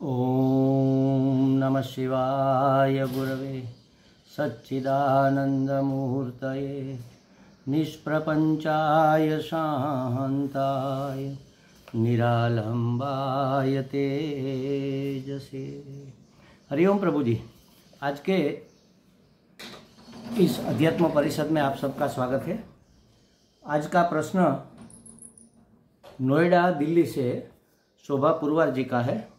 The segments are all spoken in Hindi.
ओम नमः शिवाय गुरवे सच्चिदानंदमूर्तये निष्प्रपंचाय शांताय निरालंबाय तेजसे। हरिओम प्रभु जी। आज के इस अध्यात्म परिषद में आप सबका स्वागत है। आज का प्रश्न नोएडा दिल्ली से शोभा पुरवार जी का है।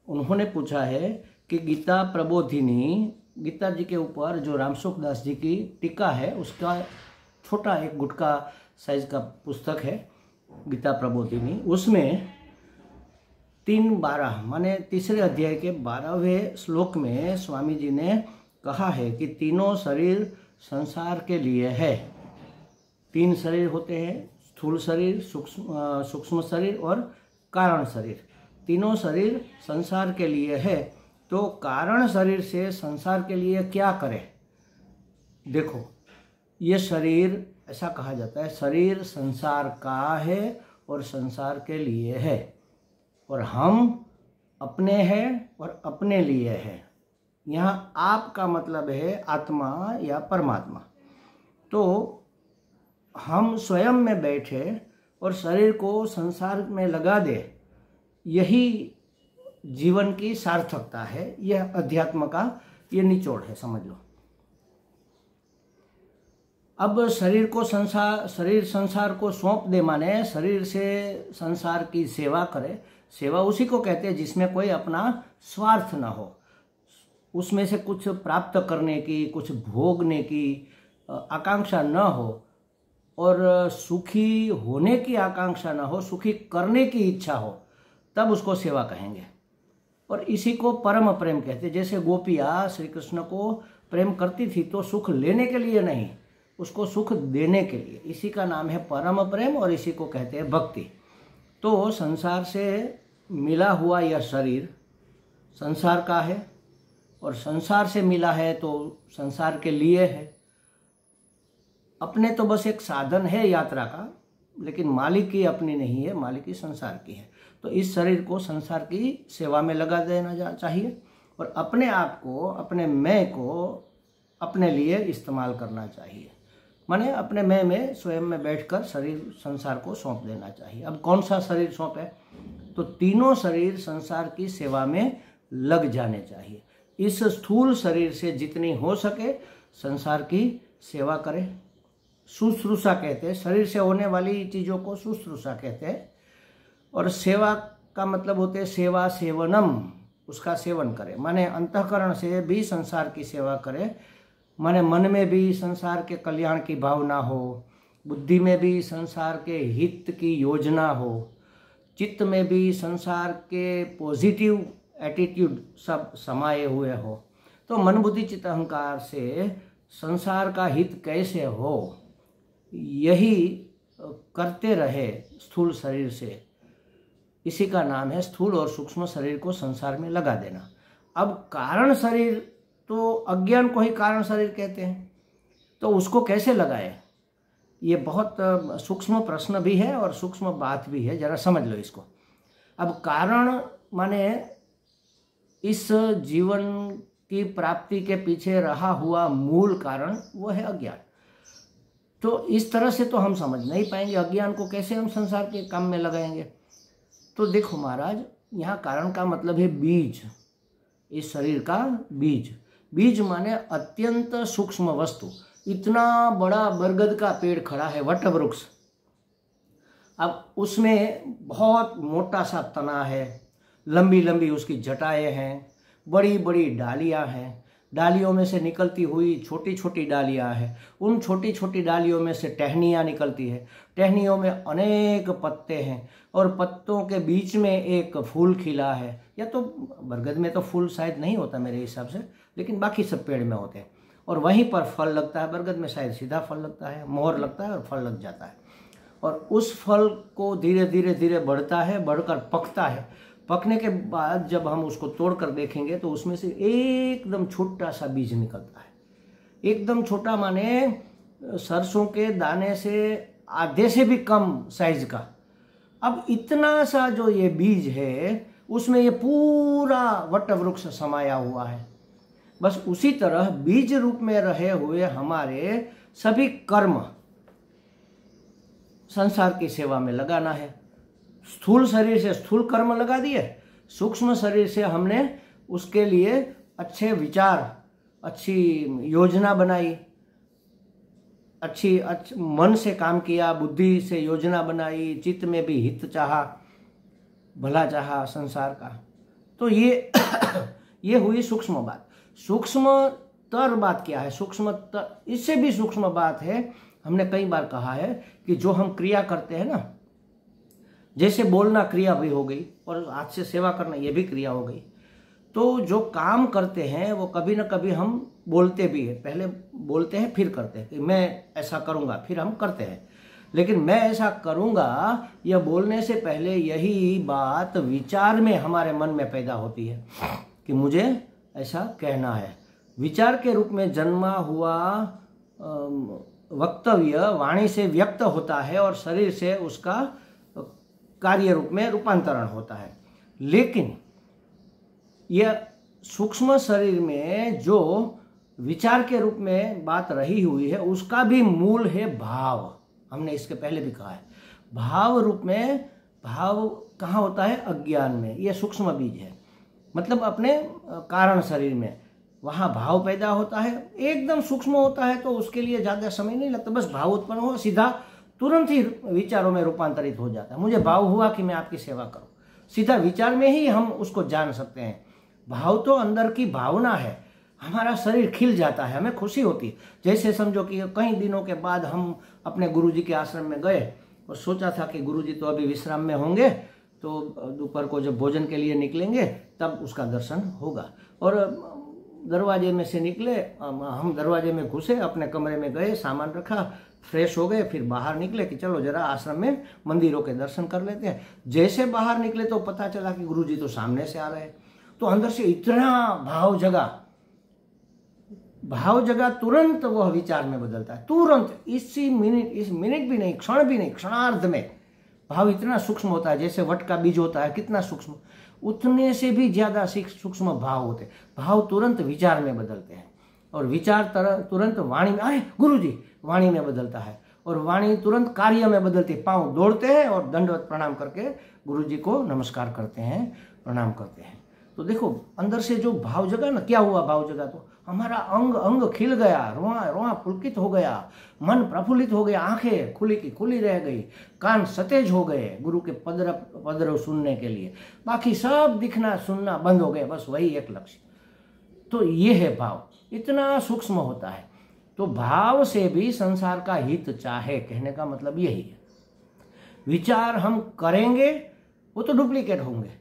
उन्होंने पूछा है कि गीता प्रबोधिनी, गीता जी के ऊपर जो रामसुख दास जी की टीका है उसका छोटा एक गुटका साइज का पुस्तक है गीता प्रबोधिनी। उसमें 3:12 माने तीसरे अध्याय के 12वें श्लोक में स्वामी जी ने कहा है कि तीनों शरीर संसार के लिए है। 3 शरीर होते हैं, स्थूल शरीर, सूक्ष्म शरीर और कारण शरीर। तीनों शरीर संसार के लिए है, तो कारण शरीर से संसार के लिए क्या करें। देखो, ये शरीर ऐसा कहा जाता है, शरीर संसार का है और संसार के लिए है, और हम अपने हैं और अपने लिए है। यहाँ आप का मतलब है आत्मा या परमात्मा। तो हम स्वयं में बैठे और शरीर को संसार में लगा दे, यही जीवन की सार्थकता है। यह अध्यात्म का ये निचोड़ है, समझ लो। अब शरीर संसार को सौंप दे, माने शरीर से संसार की सेवा करे। सेवा उसी को कहते हैं जिसमें कोई अपना स्वार्थ ना हो, उसमें से कुछ प्राप्त करने की, कुछ भोगने की आकांक्षा न हो, और सुखी होने की आकांक्षा ना हो, सुखी करने की इच्छा हो, तब उसको सेवा कहेंगे। और इसी को परम प्रेम कहते हैं। जैसे गोपियाँ श्री कृष्ण को प्रेम करती थी तो सुख लेने के लिए नहीं, उसको सुख देने के लिए। इसी का नाम है परम प्रेम और इसी को कहते हैं भक्ति। तो संसार से मिला हुआ यह शरीर संसार का है, और संसार से मिला है तो संसार के लिए है। अपने तो बस एक साधन है यात्रा का, लेकिन मालिक की अपनी नहीं है, मालिक की संसार की है। तो इस शरीर को संसार की सेवा में लगा देना चाहिए, और अपने आप को, अपने मैं को अपने लिए इस्तेमाल करना चाहिए। माने अपने मैं में स्वयं में बैठकर शरीर संसार को सौंप देना चाहिए। अब कौन सा शरीर सौंपे? तो तीनों शरीर संसार की सेवा में लग जाने चाहिए। इस स्थूल शरीर से जितनी हो सके संसार की सेवा करें। शुश्रूषा कहते हैं, शरीर से होने वाली चीज़ों को शुश्रूषा कहते हैं। और सेवा का मतलब होते हैं सेवा सेवनम, उसका सेवन करे। माने अंतःकरण से भी संसार की सेवा करे, माने मन में भी संसार के कल्याण की भावना हो, बुद्धि में भी संसार के हित की योजना हो, चित्त में भी संसार के पॉजिटिव एटीट्यूड सब समाये हुए हो। तो मन बुद्धि चित्त अहंकार से संसार का हित कैसे हो, यही करते रहे स्थूल शरीर से। इसी का नाम है स्थूल और सूक्ष्म शरीर को संसार में लगा देना। अब कारण शरीर, तो अज्ञान को ही कारण शरीर कहते हैं, तो उसको कैसे लगाए? ये बहुत सूक्ष्म प्रश्न भी है और सूक्ष्म बात भी है, जरा समझ लो इसको। अब कारण माने इस जीवन की प्राप्ति के पीछे रहा हुआ मूल कारण, वो है अज्ञान। तो इस तरह से तो हम समझ नहीं पाएंगे, अज्ञान को कैसे हम संसार के काम में लगाएंगे। तो देखो महाराज, यहाँ कारण का मतलब है बीज, इस शरीर का बीज। बीज माने अत्यंत सूक्ष्म वस्तु। इतना बड़ा बरगद का पेड़ खड़ा है, वट वृक्ष। अब उसमें बहुत मोटा सा तना है, लंबी लंबी उसकी जटाएं हैं, बड़ी बड़ी डालियां हैं, डालियों में से निकलती हुई छोटी छोटी डालियां हैं, उन छोटी छोटी डालियों में से टहनियाँ निकलती है, टहनियों में अनेक पत्ते हैं, और पत्तों के बीच में एक फूल खिला है। या तो बरगद में तो फूल शायद नहीं होता मेरे हिसाब से, लेकिन बाकी सब पेड़ में होते हैं। और वहीं पर फल लगता है। बरगद में शायद सीधा फल लगता है, मोहर लगता है और फल लग जाता है। और उस फल को धीरे धीरे धीरे बढ़ता है, बढ़कर पकता है। पकने के बाद जब हम उसको तोड़कर देखेंगे तो उसमें से एकदम छोटा सा बीज निकलता है। एकदम छोटा माने सरसों के दाने से आधे से भी कम साइज का। अब इतना सा जो ये बीज है उसमें ये पूरा वट वृक्ष समाया हुआ है। बस उसी तरह बीज रूप में रहे हुए हमारे सभी कर्म संसार की सेवा में लगाना है। स्थूल शरीर से स्थूल कर्म लगा दिए, सूक्ष्म शरीर से हमने उसके लिए अच्छे विचार, अच्छी योजना बनाई, अच्छी मन से काम किया, बुद्धि से योजना बनाई, चित्त में भी हित चाहा, भला चाहा संसार का। तो ये हुई सूक्ष्म बात। सूक्ष्मतर बात क्या है? इससे भी सूक्ष्म बात है, हमने कई बार कहा है कि जो हम क्रिया करते हैं ना, जैसे बोलना क्रिया भी हो गई और हाथ से सेवा करना ये भी क्रिया हो गई। तो जो काम करते हैं वो कभी ना कभी हम बोलते भी है, पहले बोलते हैं फिर करते हैं कि मैं ऐसा करूँगा, फिर हम करते हैं। लेकिन मैं ऐसा करूँगा यह बोलने से पहले यही बात विचार में हमारे मन में पैदा होती है कि मुझे ऐसा कहना है। विचार के रूप में जन्मा हुआ वक्तव्य वाणी से व्यक्त होता है और शरीर से उसका कार्य रूप में रूपांतरण होता है। लेकिन यह सूक्ष्म शरीर में जो विचार के रूप में बात रही हुई है उसका भी मूल है भाव। हमने इसके पहले भी कहा है, भाव रूप में, भाव कहाँ होता है? अज्ञान में। यह सूक्ष्म बीज है, मतलब अपने कारण शरीर में, वहाँ भाव पैदा होता है। एकदम सूक्ष्म होता है तो उसके लिए ज़्यादा समय नहीं लगता, बस भाव उत्पन्न हो, सीधा तुरंत ही विचारों में रूपांतरित हो जाता है। मुझे भाव हुआ कि मैं आपकी सेवा करूं, सीधा विचार में ही हम उसको जान सकते हैं। भाव तो अंदर की भावना है, हमारा शरीर खिल जाता है, हमें खुशी होती है। जैसे समझो कि कई दिनों के बाद हम अपने गुरुजी के आश्रम में गए और सोचा था कि गुरुजी तो अभी विश्राम में होंगे, तो दोपहर को जब भोजन के लिए निकलेंगे तब उसका दर्शन होगा। और दरवाजे में से निकले, हम दरवाजे में घुसे, अपने कमरे में गए, सामान रखा, फ्रेश हो गए, फिर बाहर निकले कि चलो जरा आश्रम में मंदिरों के दर्शन कर लेते हैं। जैसे बाहर निकले तो पता चला कि गुरुजी तो सामने से आ रहे हैं। तो अंदर से इतना भाव जगा, तुरंत वह विचार में बदलता है, तुरंत, इस मिनट भी नहीं, क्षण भी नहीं, क्षणार्ध में भाव इतना सूक्ष्म होता है। जैसे वट का बीज होता है कितना सूक्ष्म, उतने से भी ज्यादा सूक्ष्म भाव होते हैं। भाव तुरंत विचार में बदलते हैं और विचार तुरंत वाणी में, अरे गुरुजी, वाणी में बदलता है और वाणी तुरंत कार्य में बदलती है। पांव दौड़ते हैं और दंडवत प्रणाम करके गुरुजी को नमस्कार करते हैं, प्रणाम करते हैं। तो देखो अंदर से जो भाव जगा ना, क्या हुआ? भाव जगा तो हमारा अंग अंग खिल गया, रोआ रोआ पुलकित हो गया, मन प्रफुल्लित हो गया, आंखें खुली की खुली रह गई, कान सतेज हो गए गुरु के पदरव सुनने के लिए। बाकी सब दिखना सुनना बंद हो गए, बस वही एक लक्ष्य। तो ये है भाव, इतना सूक्ष्म होता है। तो भाव से भी संसार का हित चाहे, कहने का मतलब यही है। विचार हम करेंगे वो तो डुप्लीकेट होंगे,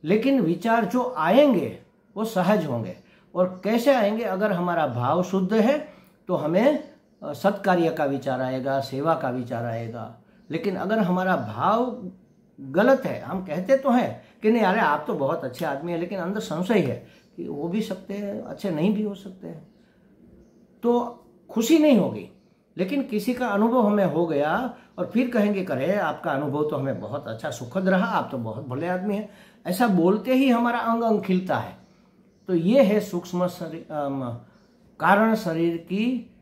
लेकिन विचार जो आएंगे वो सहज होंगे। और कैसे आएंगे? अगर हमारा भाव शुद्ध है तो हमें सत्कार्य का विचार आएगा, सेवा का विचार आएगा। लेकिन अगर हमारा भाव गलत है, हम कहते तो हैं कि नहीं अरे आप तो बहुत अच्छे आदमी हैं, लेकिन अंदर संशय है कि हो भी सकते हैं, अच्छे नहीं भी हो सकते हैं, तो खुशी नहीं होगी। लेकिन किसी का अनुभव हमें हो गया और फिर कहेंगे करे आपका अनुभव तो हमें बहुत अच्छा सुखद रहा, आप तो बहुत भले आदमी हैं, ऐसा बोलते ही हमारा अंग अंग खिलता है। तो ये है सूक्ष्म शरीर, कारण शरीर की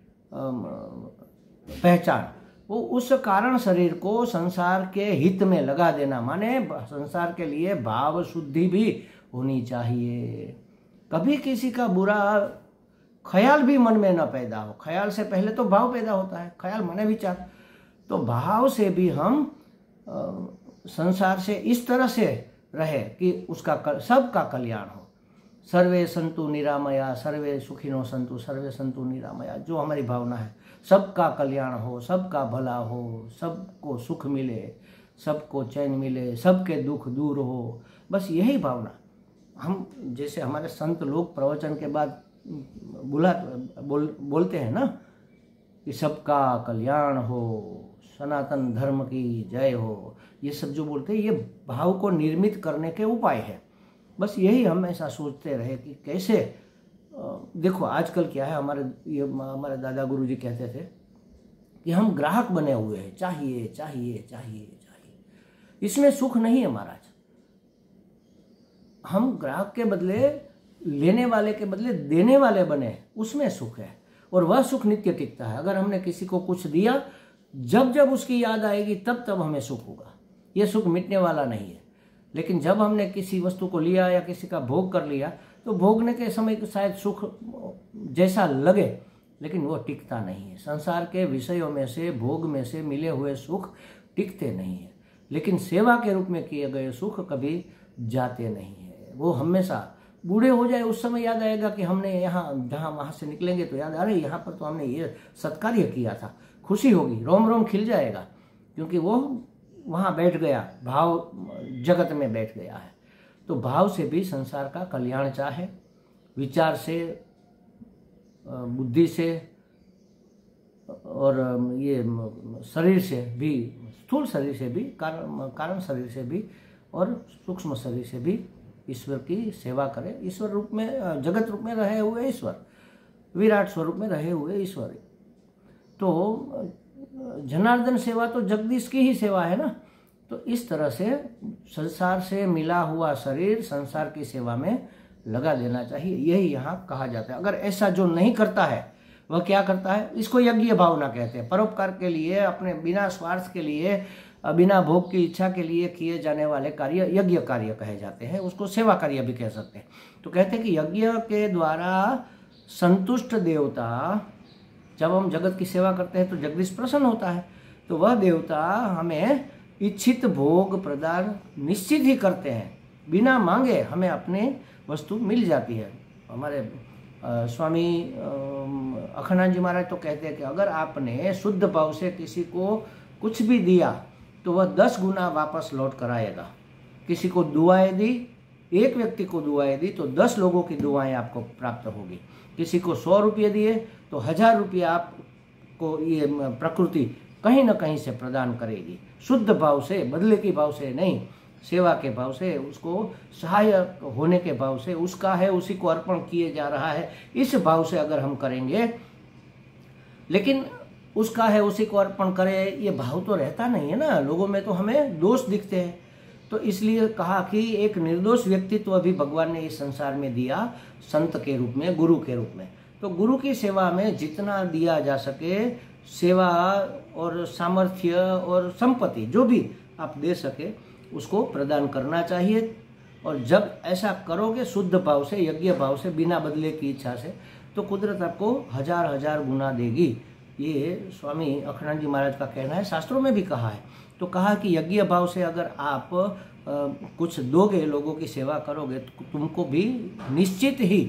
पहचान। वो उस कारण शरीर को संसार के हित में लगा देना, माने संसार के लिए भाव शुद्धि भी होनी चाहिए। कभी किसी का बुरा ख्याल भी मन में न पैदा हो। ख्याल से पहले तो भाव पैदा होता है, ख्याल माने विचार। तो भाव से भी हम संसार से इस तरह से रहे कि उसका सबका कल्याण हो। सर्वे संतु निरामया, सर्वे सुखिनो संतु, सर्वे संतु निरामया, जो हमारी भावना है, सबका कल्याण हो, सबका भला हो, सबको सुख मिले, सबको चैन मिले, सबके दुख दूर हो, बस यही भावना। हम जैसे हमारे संत लोग प्रवचन के बाद बोलते हैं ना कि सबका कल्याण हो, सनातन धर्म की जय हो, ये सब जो बोलते हैं ये भाव को निर्मित करने के उपाय है। बस यही हम ऐसा सोचते रहे कि कैसे, देखो आजकल क्या है, हमारे दादा गुरुजी कहते थे कि हम ग्राहक बने हुए हैं, चाहिए चाहिए चाहिए चाहिए, इसमें सुख नहीं है महाराज। हम ग्राहक के बदले, लेने वाले के बदले देने वाले बने, उसमें सुख है। और वह सुख नित्य टिकता है। अगर हमने किसी को कुछ दिया, जब जब उसकी याद आएगी तब तब हमें सुख होगा। यह सुख मिटने वाला नहीं है। लेकिन जब हमने किसी वस्तु को लिया या किसी का भोग कर लिया, तो भोगने के समय शायद सुख जैसा लगे, लेकिन वो टिकता नहीं है। संसार के विषयों में से, भोग में से मिले हुए सुख टिकते नहीं है। लेकिन सेवा के रूप में किए गए सुख कभी जाते नहीं है। वो हमेशा, बूढ़े हो जाए उस समय याद आएगा कि हमने यहाँ, जहाँ वहाँ से निकलेंगे तो याद, अरे यहाँ पर तो हमने ये सत्कार्य किया था। खुशी होगी, रोम रोम खिल जाएगा, क्योंकि वो वहाँ बैठ गया, भाव जगत में बैठ गया है। तो भाव से भी संसार का कल्याण चाहे, विचार से, बुद्धि से, और ये शरीर से भी, स्थूल शरीर से भी, कारण शरीर से भी, और सूक्ष्म शरीर से भी ईश्वर की सेवा करे। ईश्वर रूप में, जगत रूप में रहे हुए ईश्वर, विराट स्वरूप में रहे हुए ईश्वर। तो जनार्दन सेवा तो जगदीश की ही सेवा है ना। तो इस तरह से संसार से मिला हुआ शरीर संसार की सेवा में लगा देना चाहिए, यही यहाँ कहा जाता है। अगर ऐसा जो नहीं करता है, वह क्या करता है, इसको यज्ञ भावना कहते हैं। परोपकार के लिए, अपने बिना स्वार्थ के लिए, बिना भोग की इच्छा के लिए किए जाने वाले कार्य यज्ञ कार्य कहे जाते हैं। उसको सेवा कार्य भी कह सकते हैं। तो कहते हैं कि यज्ञ के द्वारा संतुष्ट देवता, जब हम जगत की सेवा करते हैं तो जगदीश प्रसन्न होता है। तो वह देवता हमें इच्छित भोग प्रदान निश्चित ही करते हैं, बिना मांगे हमें अपने वस्तु मिल जाती है। हमारे स्वामी अखंडानंद जी महाराज तो कहते हैं कि अगर आपने शुद्ध भाव से किसी को कुछ भी दिया तो वह 10 गुना वापस लौट कर आएगा। किसी को दुआएं दी, एक व्यक्ति को दुआएं दी तो 10 लोगों की दुआएं आपको प्राप्त होगी। किसी को 100 रुपये दिए तो 1000 रुपये आपको ये प्रकृति कहीं न कहीं से प्रदान करेगी। शुद्ध भाव से, बदले के भाव से नहीं, सेवा के भाव से, उसको सहायक होने के भाव से, उसका है उसी को अर्पण किए जा रहा है, इस भाव से अगर हम करेंगे। लेकिन उसका है उसी को अर्पण करें, ये भाव तो रहता नहीं है ना। लोगों में तो हमें दोष दिखते हैं। तो इसलिए कहा कि एक निर्दोष व्यक्तित्व अभी भगवान ने इस संसार में दिया, संत के रूप में, गुरु के रूप में। तो गुरु की सेवा में जितना दिया जा सके, सेवा और सामर्थ्य और संपत्ति जो भी आप दे सके, उसको प्रदान करना चाहिए। और जब ऐसा करोगे शुद्ध भाव से, यज्ञ भाव से, बिना बदले की इच्छा से, तो कुदरत आपको 1000 गुना देगी। ये स्वामी अखंडानंद जी महाराज का कहना है, शास्त्रों में भी कहा है। तो कहा कि यज्ञ भाव से अगर आप कुछ दोगे, लोगों की सेवा करोगे, तो तुमको भी निश्चित ही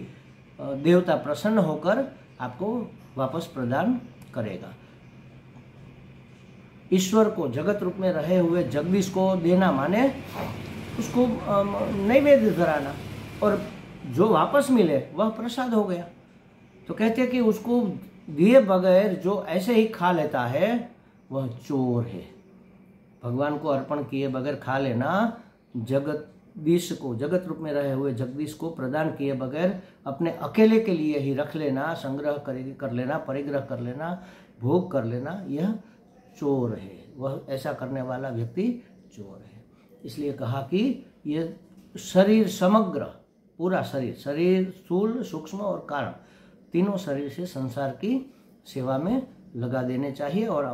देवता प्रसन्न होकर आपको वापस प्रदान करेगा। ईश्वर को, जगत रूप में रहे हुए जगदीश को देना माने उसको नैवेद्य धराना, और जो वापस मिले वह प्रसाद हो गया। तो कहते हैं कि उसको दिए बगैर जो ऐसे ही खा लेता है वह चोर है। भगवान को अर्पण किए बगैर खा लेना, जगदीश को, जगत रूप में रहे हुए जगदीश को प्रदान किए बगैर अपने अकेले के लिए ही रख लेना, संग्रह कर लेना, परिग्रह कर लेना, भोग कर लेना, यह चोर है। वह ऐसा करने वाला व्यक्ति चोर है। इसलिए कहा कि यह शरीर समग्र, पूरा शरीर स्थूल, सूक्ष्म और कारण, तीनों शरीर से संसार की सेवा में लगा देने चाहिए और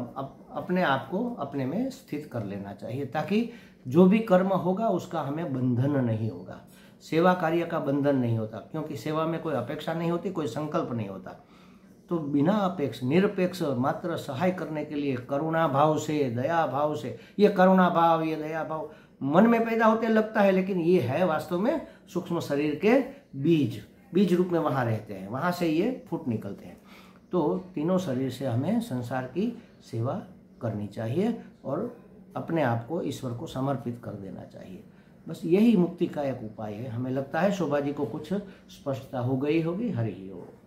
अपने आप को अपने में स्थित कर लेना चाहिए, ताकि जो भी कर्म होगा उसका हमें बंधन नहीं होगा। सेवा कार्य का बंधन नहीं होता, क्योंकि सेवा में कोई अपेक्षा नहीं होती, कोई संकल्प नहीं होता। तो बिना अपेक्ष, निरपेक्ष मात्र सहाय करने के लिए करुणा भाव से, दया भाव से, ये करुणा भाव, ये दया भाव मन में पैदा होते लगता है, लेकिन ये है वास्तव में सूक्ष्म शरीर के बीज रूप में वहाँ रहते हैं, वहाँ से ये फूट निकलते हैं। तो तीनों शरीर से हमें संसार की सेवा करनी चाहिए और अपने आप को ईश्वर को समर्पित कर देना चाहिए। बस यही मुक्ति का एक उपाय है। हमें लगता है शोभा जी को कुछ स्पष्टता हो गई होगी। हरि ओम।